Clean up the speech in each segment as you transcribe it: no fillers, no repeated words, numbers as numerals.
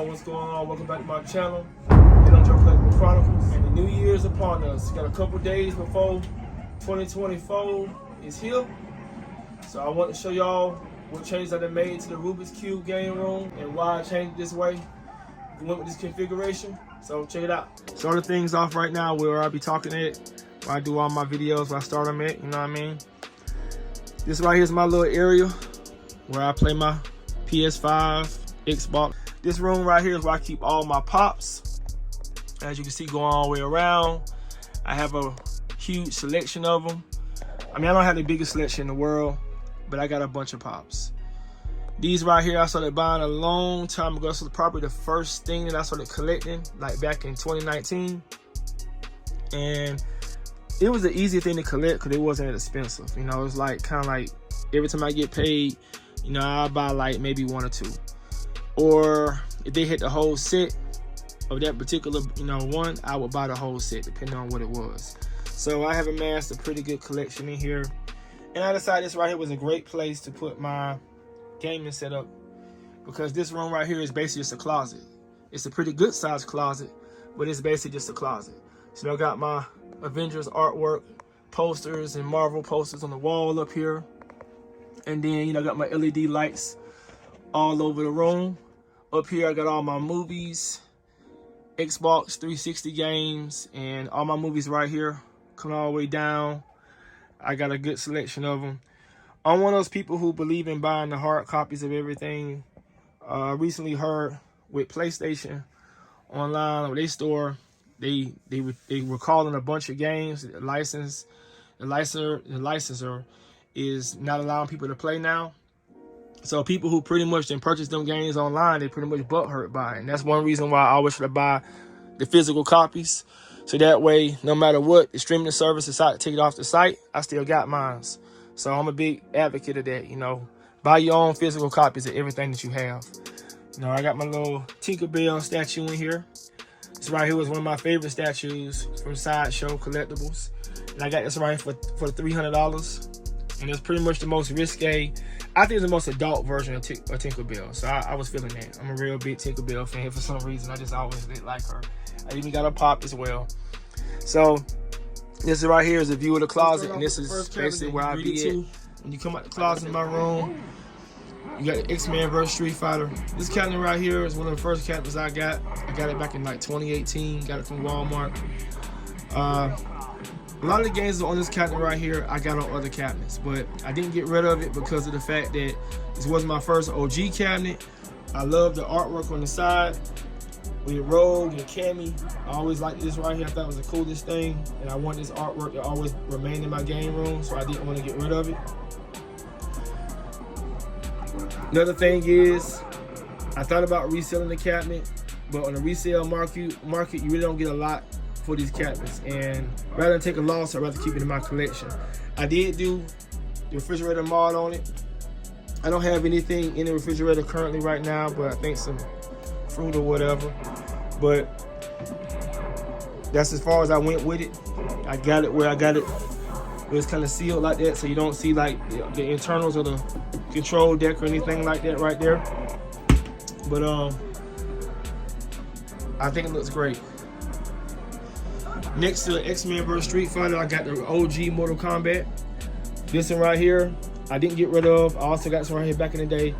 y'all? What's going on? Welcome back to my channel. I'm Joe Collectible Chronicles. And the new year is upon us. Got a couple days before 2024 is here. So I want to show y'all what changes I done made to the Rubik's Cube game room and why I changed it this way. We went with this configuration. So check it out. Starting things off right now where I'll be talking at, where I do all my videos, where I start them at, you know what I mean? This right here is my little area where I play my PS5, Xbox. This room right here is where I keep all my pops. As you can see, going all the way around. I have a huge selection of them. I mean, I don't have the biggest selection in the world, but I got a bunch of pops. These right here I started buying a long time ago. So probably the first thing that I started collecting, like back in 2019. And it was the easy thing to collect because it wasn't expensive. You know, it was like kind of like every time I get paid, you know, I buy like maybe one or two. Or if they hit the whole set of that particular, you know, one, I would buy the whole set depending on what it was. So I have amassed a pretty good collection in here. And I decided this right here was a great place to put my gaming setup because this room right here is basically just a closet. It's a pretty good sized closet, but it's basically just a closet. So I got my Avengers artwork, posters and Marvel posters on the wall up here. And then, you know, I got my LED lights all over the room. Up here, I got all my movies, Xbox 360 games, and all my movies right here. Coming all the way down. I got a good selection of them. I'm one of those people who believe in buying the hard copies of everything. Recently heard with PlayStation online or their store, they were calling a bunch of games. The licensor is not allowing people to play now. So people who pretty much didn't purchase them games online, they pretty much butthurt by it. And that's one reason why I always try to buy the physical copies. So that way, no matter what the streaming service decide to take it off the site, I still got mine. So I'm a big advocate of that, you know. Buy your own physical copies of everything that you have. You know, I got my little Tinkerbell statue in here. This right here was one of my favorite statues from Sideshow Collectibles. And I got this right here for $300. And it's pretty much the most risque. I think it's the most adult version of Tinkerbell. So I was feeling that. I'm a real big Tinkerbell fan for some reason. I just always did like her. I even got a pop as well. So this right here is a view of the closet, and this is basically where I be at. When you come out the closet in my room, you got the X-Men vs. Street Fighter. This cabinet right here is one of the first cabinets I got. I got it back in like 2018. Got it from Walmart. A lot of the games on this cabinet right here, I got on other cabinets, but I didn't get rid of it because of the fact that this was my first OG cabinet. I love the artwork on the side with the Rogue and Cammy. I always liked this right here. I thought it was the coolest thing, and I want this artwork to always remain in my game room, so I didn't want to get rid of it. Another thing is, I thought about reselling the cabinet, but on the resale market, you really don't get a lot for these cabinets, and rather than take a loss, I'd rather keep it in my collection. I did do the refrigerator mod on it. I don't have anything in the refrigerator currently right now, but I think some fruit or whatever. But that's as far as I went with it. I got it where I got it, where it's kind of sealed like that, so you don't see like the internals of the control deck or anything like that right there. But I think it looks great. Next to X-Men vs. Street Fighter, I got the OG Mortal Kombat. This one right here, I didn't get rid of. I also got this one right here back in the day.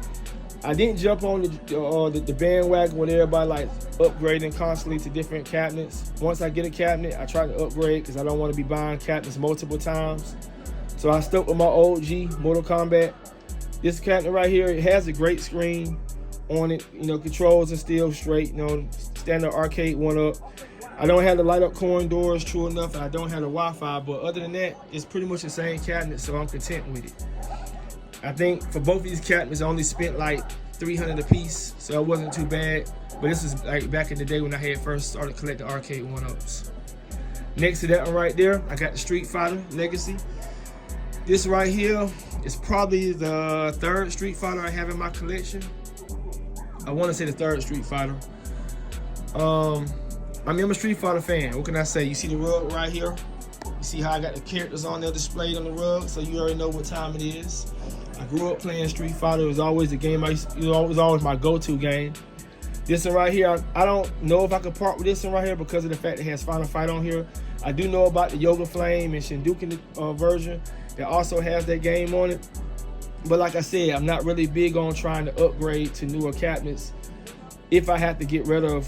I didn't jump on the bandwagon when everybody like upgrading constantly to different cabinets. Once I get a cabinet, I try to upgrade because I don't want to be buying cabinets multiple times. So I stuck with my OG Mortal Kombat. This cabinet right here, it has a great screen on it. You know, controls are still straight. You know, standard arcade one up. I don't have the light up coin doors, true enough, and I don't have the Wi-Fi, but other than that, it's pretty much the same cabinet, so I'm content with it. I think for both of these cabinets, I only spent like $300 a piece, so it wasn't too bad. But this is like back in the day when I had first started collecting arcade one-ups. Next to that one right there, I got the Street Fighter Legacy. This right here is probably the third Street Fighter I have in my collection. I want to say the third Street Fighter. I mean, I'm a Street Fighter fan. What can I say? You see the rug right here? You see how I got the characters on there displayed on the rug, so you already know what time it is. I grew up playing Street Fighter. It was always the game it was always my go-to game. This one right here, I don't know if I could part with this one right here because of the fact it has Final Fight on here. I do know about the Yoga Flame and Shinduken version that also has that game on it. But like I said, I'm not really big on trying to upgrade to newer cabinets. If I have to get rid of,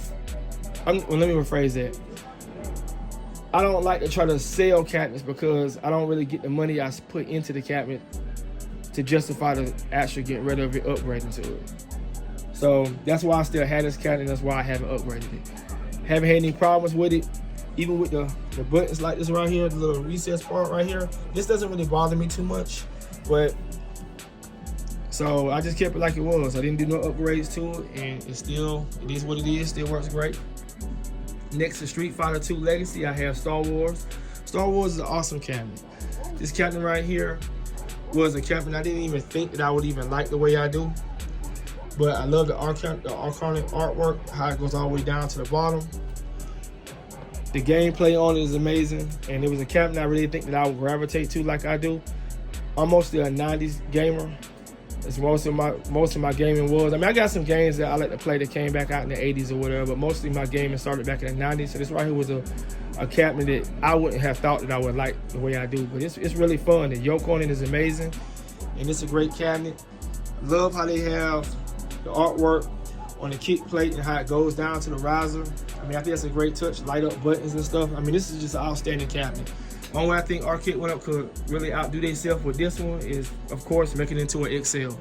well, let me rephrase that. I don't like to try to sell cabinets because I don't really get the money I put into the cabinet to justify the actually getting rid of it, upgrading to it. So that's why I still had this cabinet. That's why I haven't upgraded it. Haven't had any problems with it. Even with the buttons like this right here, the little recess part right here. This doesn't really bother me too much, but so I just kept it like it was. I didn't do no upgrades to it, and it is what it is. Still works great. Next to Street Fighter 2 Legacy, I have Star Wars. Star Wars is an awesome cabinet. This cabinet right here was a cabinet I didn't even think that I would even like the way I do. But I love the iconic artwork, how it goes all the way down to the bottom. The gameplay on it is amazing, and it was a cabinet I really think that I would gravitate to like I do. I'm mostly a 90s gamer. It's most of my gaming was. I mean, I got some games that I like to play that came back out in the 80s or whatever, but mostly my gaming started back in the 90s. So this right here was a cabinet that I wouldn't have thought that I would like the way I do, but it's really fun. The yoke on it is amazing, and it's a great cabinet. Love how they have the artwork on the kick plate and how it goes down to the riser. I mean, I think that's a great touch, light up buttons and stuff. I mean, this is just an outstanding cabinet. The only way I think Arcade One Up could really outdo themselves with this one is, of course, making it into an XL.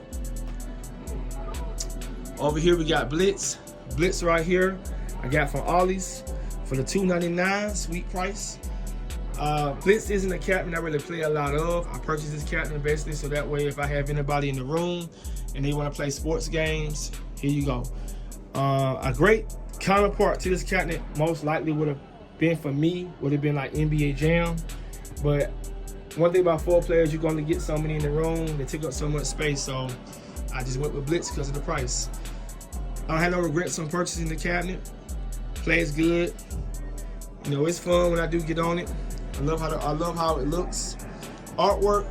Over here we got Blitz. Blitz right here, I got from Ollie's for the $2.99, sweet price. Blitz isn't a cabinet I really play a lot of. I purchased this cabinet basically so that way if I have anybody in the room and they want to play sports games, here you go. A great counterpart to this cabinet most likely would have been for me, would have been like NBA Jam. But one thing about 4 players, you're going to get so many in the room, they take up so much space, so I just went with Blitz because of the price. I don't have no regrets on purchasing the cabinet. Plays good. You know, it's fun when I do get on it. I love how it looks. Artwork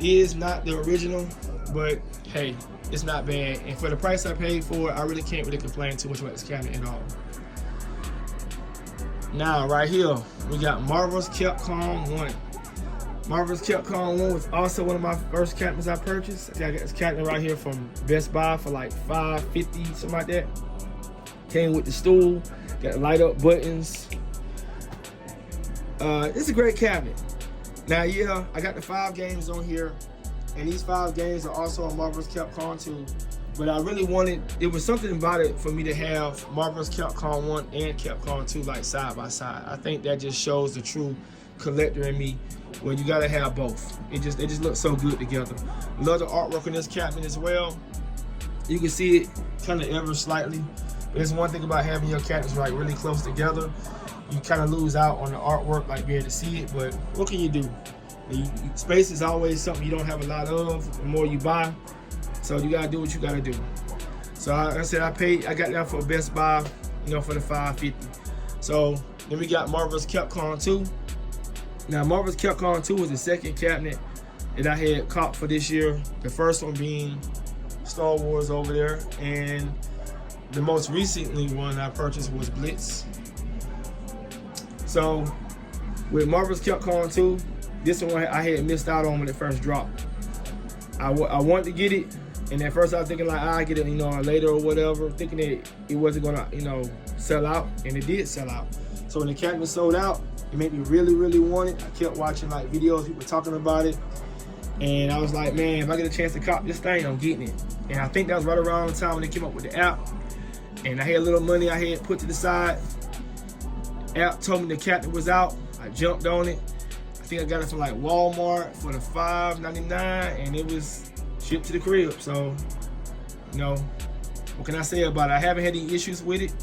is not the original, but hey, it's not bad. And for the price I paid for it, I really can't really complain too much about this cabinet at all. Now, right here, we got Marvel's Capcom 1. Marvel's Capcom 1 was also one of my first cabinets I purchased. I got this cabinet right here from Best Buy for like $5.50, something like that. Came with the stool, got light up buttons. It's a great cabinet. Now, yeah, I got the 5 games on here, and these 5 games are also on Marvel's Capcom 2. But I really wanted, it was something about it for me to have Marvel's Capcom 1 and Capcom 2 like side by side. I think that just shows the true collector in me, where you gotta have both. They just look so good together. Love the artwork in this cabinet as well. You can see it kind of ever slightly. But there's one thing about having your cabinets right really close together. You kind of lose out on the artwork, like being able to see it, but what can you do? Space is always something you don't have a lot of. The more you buy, so you gotta do what you gotta do. So like I said, I got that for Best Buy, you know, for the $5.50. So then we got Marvel's Capcom 2. Now Marvel's Capcom 2 was the second cabinet that I had caught for this year. The first one being Star Wars over there, and the most recently one I purchased was Blitz. So with Marvel's Capcom 2, this one I had missed out on when it first dropped. I wanted to get it, and at first I was thinking like I'll get it, you know, later or whatever, thinking that it wasn't gonna, you know, sell out, and it did sell out. So when the cabinet sold out, it made me really, really want it. I kept watching like videos, people talking about it, and I was like, man, if I get a chance to cop this thing, I'm getting it. And I think that was right around the time when they came up with the app, and I had a little money I had put to the side. App told me the cabinet was out. I jumped on it. I think I got it from like Walmart for the $5.99, and it was shipped to the crib. So, you know, what can I say about it? I haven't had any issues with it.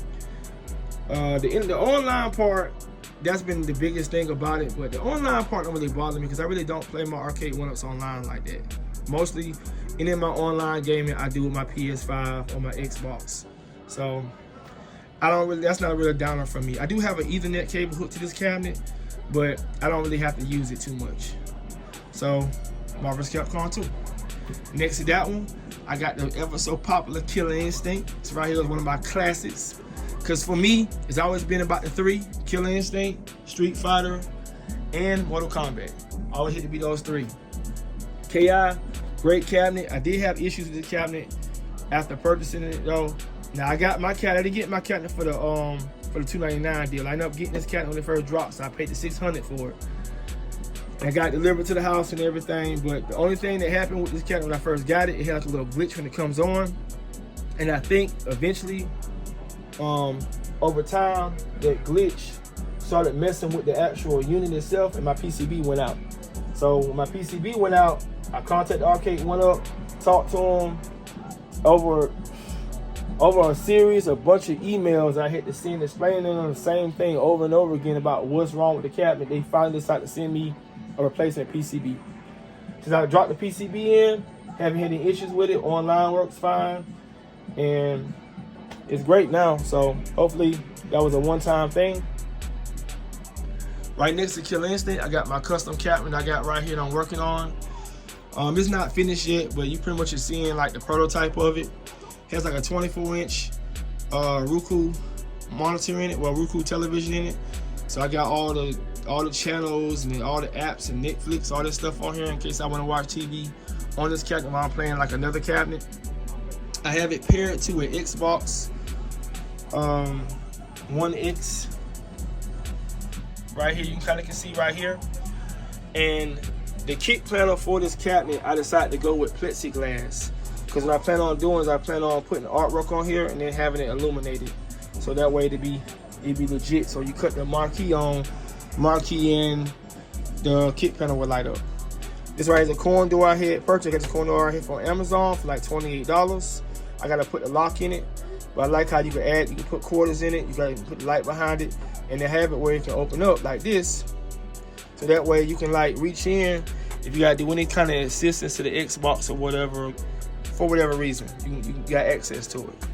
The online part, that's been the biggest thing about it, but the online part don't really bother me because I really don't play my Arcade One Ups online like that. Mostly, any of my online gaming I do with my PS5 or my Xbox. So I don't really, that's not a real downer for me. I do have an Ethernet cable hooked to this cabinet, but I don't really have to use it too much. So Marvel's Capcom 2. Next to that one, I got the ever so popular Killer Instinct. This right here is one of my classics. Because for me, it's always been about the three: Killer Instinct, Street Fighter, and Mortal Kombat. Always had to be those three. KI, great cabinet. I did have issues with the cabinet after purchasing it though. Now I got my cabinet. I didn't get my cabinet for the $299 deal. I ended up getting this cabinet when it first dropped, so I paid the $600 for it. I got it delivered to the house and everything, but the only thing that happened with this cabinet when I first got it, it had like a little glitch when it comes on. And I think eventually, over time, that glitch started messing with the actual unit itself, and my PCB went out. So when my PCB went out, I contacted Arcade One Up, talked to them over a series, a bunch of emails I had to send explaining them the same thing over and over again about what's wrong with the cabinet. They finally decided to send me a replacement PCB. Since I dropped the PCB in, haven't had any issues with it. Online works fine, and it's great now. So hopefully that was a one-time thing. Right next to Killer Instinct, I got my custom cabinet I got right here that I'm working on. It's not finished yet, but you pretty much are seeing like the prototype of it. It has like a 24-inch Roku monitor in it, well, Roku television in it. So I got all the channels and all the apps and Netflix, all this stuff on here in case I want to watch TV on this cabinet while I'm playing like another cabinet. I have it paired to an Xbox One X. Right here, you kind of can see right here. And the kick planner for this cabinet, I decided to go with plexiglass. Because what I plan on doing is I plan on putting the artwork on here and then having it illuminated. So that way it'd be legit. So you cut the marquee and the kick panel will light up. This right here is a corn door I had purchased. I got this corn door right here from Amazon for like $28. I gotta put the lock in it. But I like how you can put quarters in it, you gotta put the light behind it, and then have it where it can open up like this. So that way you can like reach in if you gotta do any kind of assistance to the Xbox or whatever, for whatever reason, you got access to it.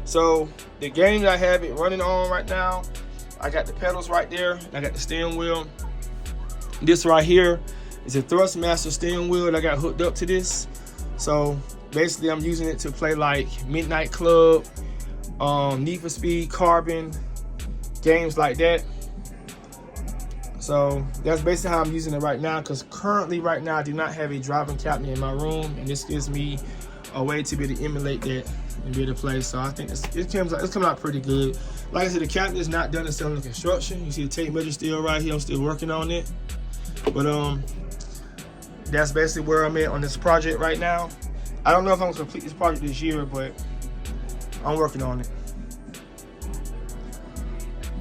So the game that I have it running on right now, I got the pedals right there, I got the steering wheel. This right here is a Thrustmaster steering wheel that I got hooked up to this. So basically I'm using it to play like Midnight Club, Need for Speed, Carbon, games like that. So that's basically how I'm using it right now, because currently right now I do not have a driving cabinet in my room, and this gives me a way to be able to emulate that and be able to play. So I think it's coming out pretty good. Like I said, the cabinet is not done until the construction. You see the tape measure still right here. I'm still working on it. But that's basically where I'm at on this project right now. I don't know if I'm gonna complete this project this year, but I'm working on it.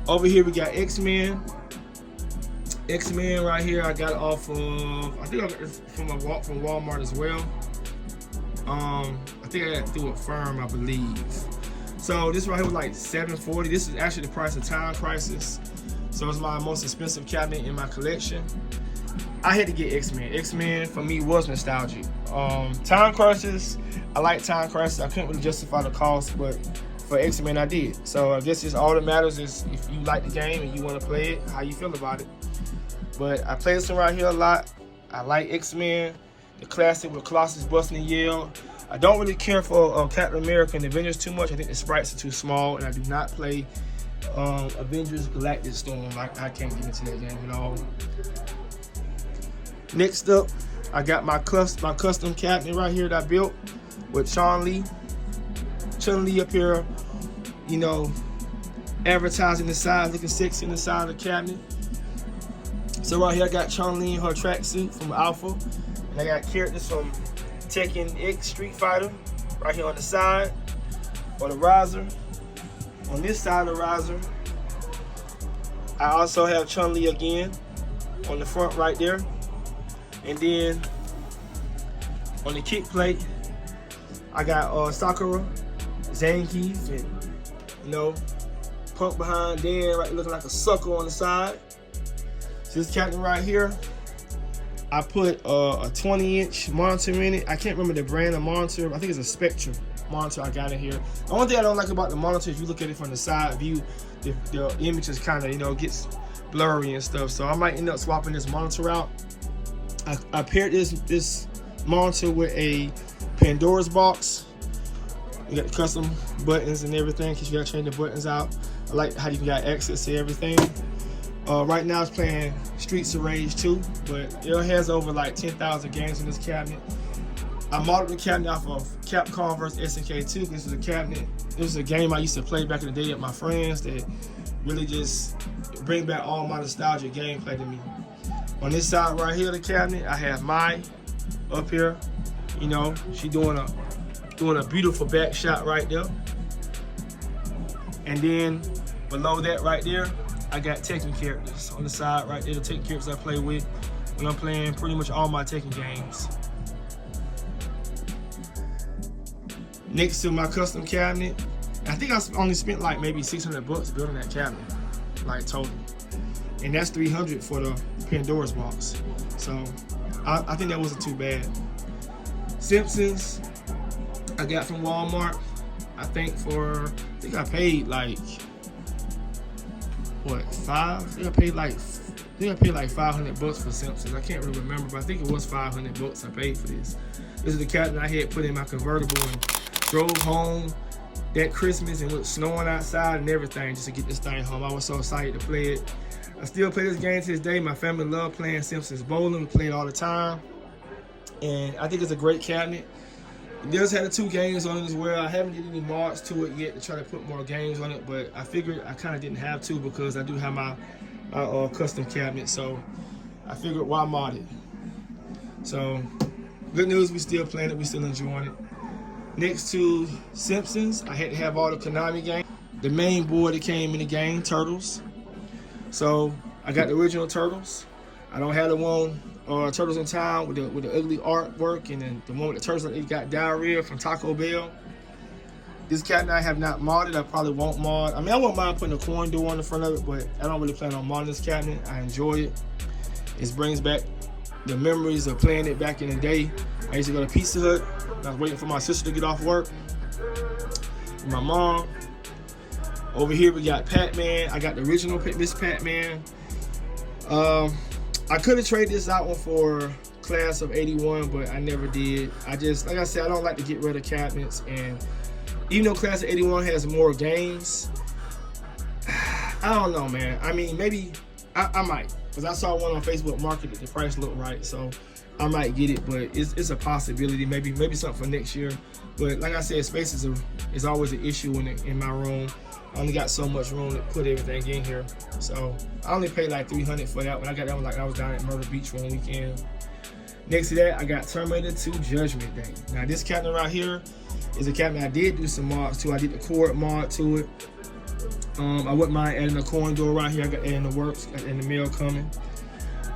Over here we got X-Men. X-Men right here, I got it off of, I think I got it from Walmart as well. I think I got it through a firm, I believe. So this right here was like $740. This is actually the price of Time Crisis. So it's my most expensive cabinet in my collection. I had to get X-Men. X-Men for me was nostalgic. Time Crisis, I like Time Crisis. I couldn't really justify the cost, but for X-Men I did. So I guess it's all that matters is if you like the game and you want to play it, how you feel about it. But I play this one right here a lot. I like X-Men, the classic with Colossus busting and yell. I don't really care for Captain America and Avengers too much. I think the sprites are too small, and I do not play Avengers Galactic Storm. I can't get into that game at all. Next up, I got my custom cabinet right here that I built with Chun-Li. Chun-Li up here, you know, advertising the side, looking sexy in the side of the cabinet. So right here I got Chun-Li in her tracksuit from Alpha, and I got characters from Tekken X, Street Fighter, right here on the side, on the riser. On this side of the riser, I also have Chun-Li again on the front right there. And then on the kick plate, I got Sakura, Zangief, and you know, Punk behind Dan, right, looking like a sucker on the side. So this cabinet right here, I put a 20-inch monitor in it. I can't remember the brand of monitor. I think it's a Spectrum monitor I got in here. The only thing I don't like about the monitor, if you look at it from the side view, the image is kind of, you know, gets blurry and stuff. So I might end up swapping this monitor out. I paired this monitor with a Pandora's box. You got the custom buttons and everything, in case you gotta change the buttons out. I like how you got access to everything. Right now it's playing Streets of Rage 2, but it has over like 10,000 games in this cabinet. I modeled the cabinet off of Capcom vs. SNK 2. This is a cabinet. This is a game I used to play back in the day with my friends that really just bring back all my nostalgic gameplay to me. On this side right here of the cabinet, I have Mai up here. You know, she doing a beautiful back shot right there. And then below that right there, I got Tekken characters on the side right there. The Tekken characters I play with when I'm playing pretty much all my Tekken games. Next to my custom cabinet, I think I only spent like maybe $600 building that cabinet, like total. And that's $300 for the Pandora's box. So I think that wasn't too bad. Simpsons, I got from Walmart. I think I paid like, what, I think I paid like $500 for Simpsons. I can't really remember, but I think it was $500 I paid for this. This is the cabinet I had put in my convertible and drove home that Christmas, and it was snowing outside and everything just to get this thing home. I was so excited to play it. I still play this game to this day. My family love playing Simpsons Bowling. We play it all the time. And I think it's a great cabinet. It does have the 2 games on it as well. I haven't did any mods to it yet to try to put more games on it, but I figured I kind of didn't have to because I do have my custom cabinet. So I figured why mod it. So good news, we still playing it. We still enjoying it. Next to Simpsons, I had to have all the Konami games. The main board that came in the game, Turtles. So I got the original Turtles. I don't have the one Turtles in Time with the ugly artwork, and then the one with the turtles that got diarrhea from Taco Bell. This cabinet I have not modded. I probably won't mod. I mean, I won't mind putting a coin door on the front of it, but I don't really plan on modding this cabinet. I enjoy it. It brings back the memories of playing it back in the day. I used to go to Pizza Hut. I was waiting for my sister to get off work. My mom. Over here we got Pac-Man. I got the original Miss Pac-Man. I could have traded this out one for Class of 81, but I never did. Like I said, I don't like to get rid of cabinets. And even though Class of 81 has more games, I don't know, man. I mean, maybe I might, because I saw one on Facebook Market that the price looked right, so I might get it. But it's a possibility. Maybe something for next year. But like I said, space is always an issue in my room. I only got so much room to put everything in here. So I only paid like $300 for that one. I got that one like I was down at Myrtle Beach one weekend. Next to that, I got Terminator 2 Judgment Day. Now this cabinet right here is a cabinet I did do some mods to. I did the cord mod to it. I wouldn't mind adding a coin door right here. I got that in the works, got that in the mail coming.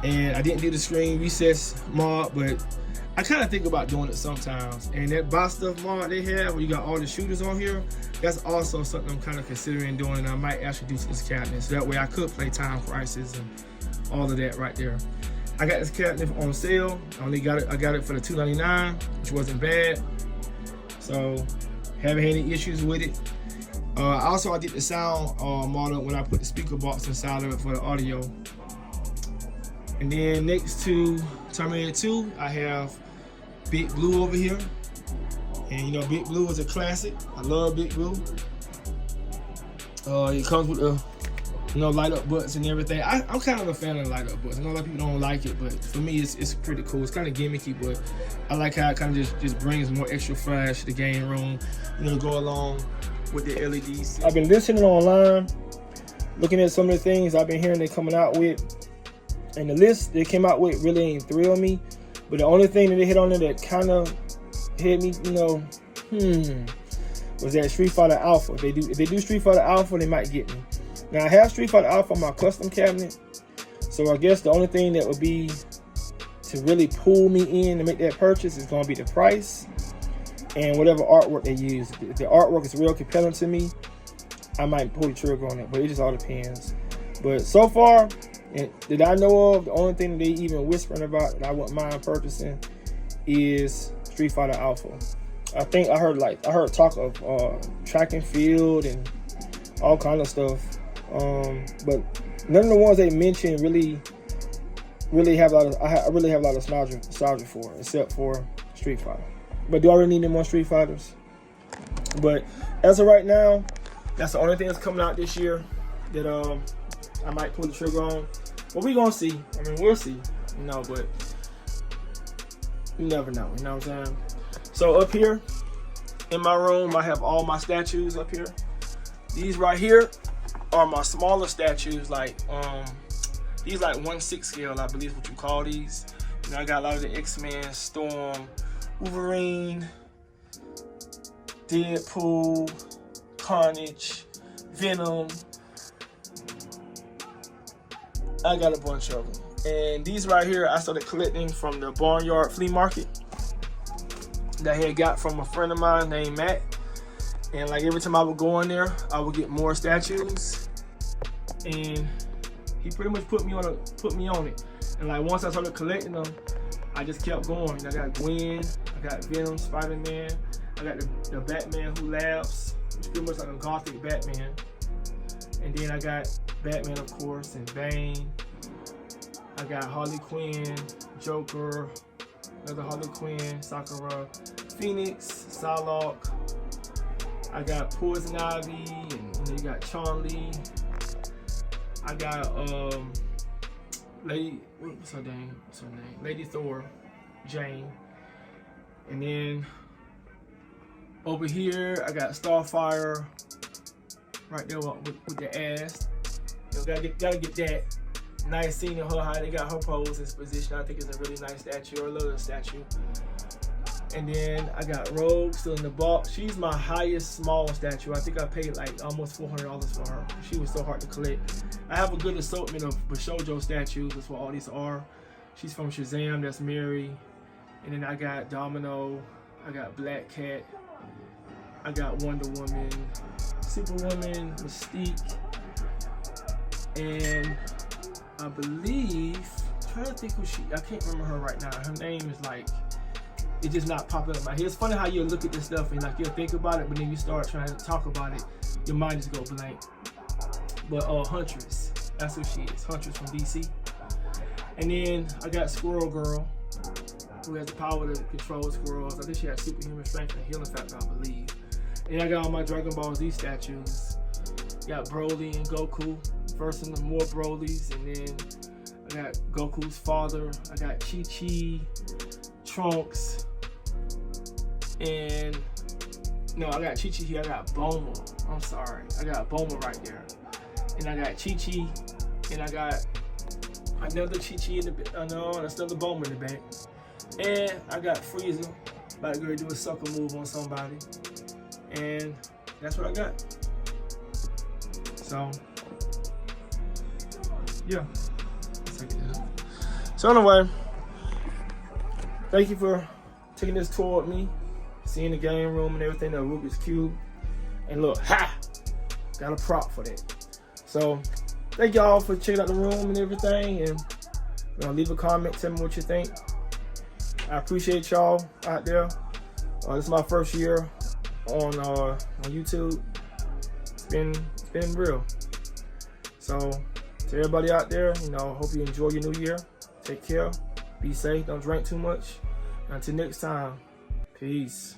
And I didn't do the screen recess mod, but I kind of think about doing it sometimes. And that box stuff mod they have, where you got all the shooters on here, that's also something I'm kind of considering doing, and I might actually do to this cabinet. So that way I could play Time Crisis and all of that right there. I got this cabinet on sale. I got it for the $2.99, which wasn't bad. So haven't had any issues with it. Also, I did the sound model when I put the speaker box inside of it for the audio. And then next to Terminator 2, I have Big Blue over here. And you know, Big Blue is a classic. I love Big Blue. It comes with the light up buttons and everything. I'm kind of a fan of the light up buttons. I know a lot of people don't like it, but for me it's pretty cool. It's kind of gimmicky, but I like how it kind of just brings more extra flash to the game room, go along with the LEDs. I've been listening online, looking at some of the things I've been hearing they're coming out with, and the list they came out with really ain't thrilled me. But the only thing that they hit on there that kind of hit me, was that Street Fighter Alpha. If they do Street Fighter Alpha, they might get me. Now I have Street Fighter Alpha on my custom cabinet, so I guess the only thing that would be to really pull me in to make that purchase is going to be the price and whatever artwork they use. If the artwork is real compelling to me, I might pull the trigger on it, but it just all depends. But so far, that I know of, the only thing that they even whispering about that I wouldn't mind purchasing is Street Fighter Alpha. I heard talk of track and field and all kind of stuff, but none of the ones they mentioned really have a lot of nostalgia for, except for Street Fighter. But do I really need any more Street Fighters? But as of right now, that's the only thing that's coming out this year that I might pull the trigger on. But we gonna see. I mean, we'll see. You know, but you never know. You know what I'm saying? So up here in my room, I have all my statues up here. These right here are my smaller statues, like these like 1/6 scale, I believe is what you call these. You know, I got a lot of the X-Men, Storm, Wolverine, Deadpool, Carnage, Venom. I got a bunch of them. And these right here, I started collecting from the Barnyard Flea Market that I had got from a friend of mine named Matt. And like every time I would go in there, I would get more statues. And he pretty much put me on it. And like once I started collecting them, I just kept going. I got Gwen, I got Venom, Spider-Man, I got the Batman Who Laughs, which is pretty much like a gothic Batman. And then I got Batman, of course, and Bane. I got Harley Quinn, Joker, another Harley Quinn, Sakura, Phoenix, Psylocke. I got Poison Ivy, and you got Chun-Li. I got what's her name? Lady Thor, Jane. And then over here I got Starfire, right there with the ass. You know, gotta get that. Nice seeing her, how they got her pose in position. I think it's a really nice statue. I love the statue. And then I got Rogue still in the box. She's my highest small statue. I think I paid like almost $400 for her. She was so hard to collect. I have a good assortment of Bashojo statues. That's what all these are. She's from Shazam. That's Mary. And then I got Domino. I got Black Cat. I got Wonder Woman, Superwoman, Mystique, and I believe, I'm trying to think who I can't remember her right now. Her name is like, it's just not popping up in my head. It's funny how you look at this stuff and like you'll think about it, but then you start trying to talk about it, your mind just go blank. But Huntress, that's who she is. Huntress from DC. And then I got Squirrel Girl, who has the power to control squirrels. I think she has superhuman strength and healing factor, I believe. And I got all my Dragon Ball Z statues. Got Broly and Goku, first and more Brolys, and then I got Goku's father. I got Chi-Chi, Trunks, and no, I got Chi-Chi here. I got Bulma. I'm sorry, I got Bulma right there, and I got Chi-Chi, and I got another Chi-Chi in the and another Bulma in the back, and I got Frieza about to go do a sucker move on somebody, and that's what I got. So, yeah. So anyway, thank you for taking this tour with me, seeing the game room and everything, the Rubik's Cube. And look, got a prop for that. So, thank y'all for checking out the room and everything. And leave a comment, tell me what you think. I appreciate y'all out there. This is my first year on YouTube. It's been real. So to everybody out there, hope you enjoy your new year. Take care, be safe, don't drink too much. Until next time, peace.